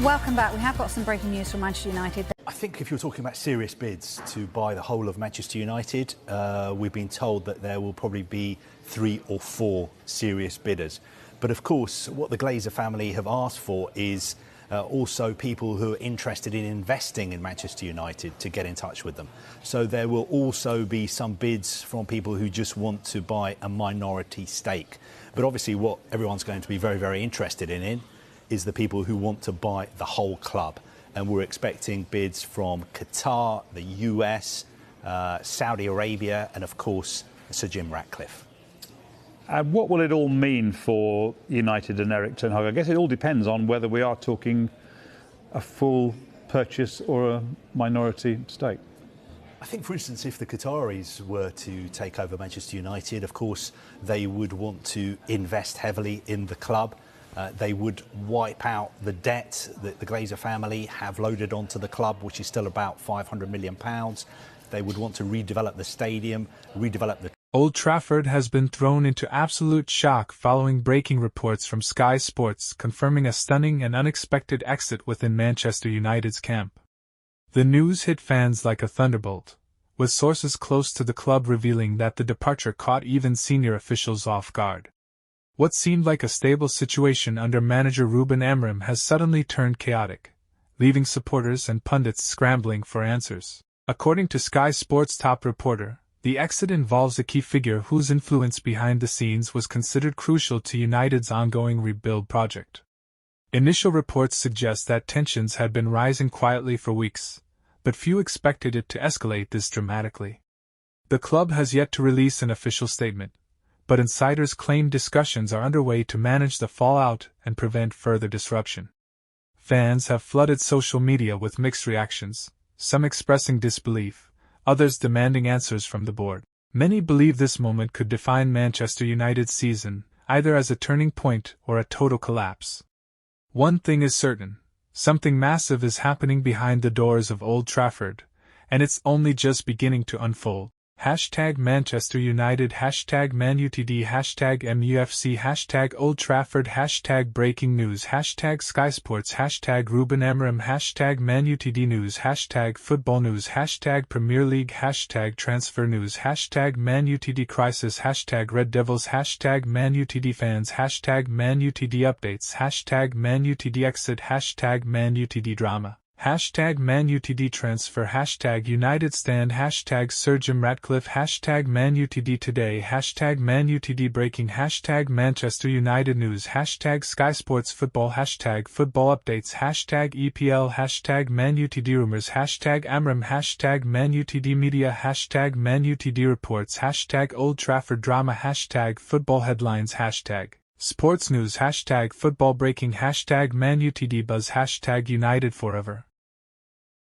Welcome back. We have got some breaking news from Manchester United. I think if you're talking about serious bids to buy the whole of Manchester United, we've been told that there will probably be 3 or 4 serious bidders. But of course, what the Glazer family have asked for is also people who are interested in investing in Manchester United to get in touch with them. So there will also be some bids from people who just want to buy a minority stake. But obviously what everyone's going to be very, very interested in is the people who want to buy the whole club. And we're expecting bids from Qatar, the US, Saudi Arabia, and of course, Sir Jim Ratcliffe. What will it all mean for United and Erik ten Hag? I guess it all depends on whether we are talking a full purchase or a minority stake. I think, for instance, if the Qataris were to take over Manchester United, of course, they would want to invest heavily in the club. They would wipe out the debt that the Glazer family have loaded onto the club, which is still about £500 million. They would want to redevelop the stadium, redevelop the... Old Trafford has been thrown into absolute shock following breaking reports from Sky Sports confirming a stunning and unexpected exit within Manchester United's camp. The news hit fans like a thunderbolt, with sources close to the club revealing that the departure caught even senior officials off guard. What seemed like a stable situation under manager Ruben Amorim has suddenly turned chaotic, leaving supporters and pundits scrambling for answers. According to Sky Sports' top reporter, the exit involves a key figure whose influence behind the scenes was considered crucial to United's ongoing rebuild project. Initial reports suggest that tensions had been rising quietly for weeks, but few expected it to escalate this dramatically. The club has yet to release an official statement, but insiders claim discussions are underway to manage the fallout and prevent further disruption. Fans have flooded social media with mixed reactions, some expressing disbelief, others demanding answers from the board. Many believe this moment could define Manchester United's season, either as a turning point or a total collapse. One thing is certain, something massive is happening behind the doors of Old Trafford, and it's only just beginning to unfold. Hashtag Manchester United, hashtag ManUTD, hashtag MUFC, hashtag Old Trafford, hashtag Breaking News, hashtag Sky Sports, hashtag Ruben Amorim, hashtag ManUTD News, hashtag Football News, hashtag Premier League, hashtag Transfer News, hashtag ManUTD Crisis, hashtag Red Devils, hashtag ManUTD Fans, hashtag ManUTD Updates, hashtag ManUTD Exit, hashtag ManUTD Drama. Hashtag ManUTD Transfer, hashtag United Stand, hashtag Sir Jim Ratcliffe, hashtag ManUTD Today, hashtag ManUTD Breaking, hashtag Manchester United News, hashtag Sky Sports Football, hashtag Football Updates, hashtag EPL, hashtag ManUTD Rumors, hashtag Amorim, hashtag ManUTD Media, hashtag ManUTD Reports, hashtag Old Trafford Drama, hashtag Football Headlines, hashtag Sports News, hashtag Football Breaking, hashtag ManUTD Buzz, hashtag United Forever.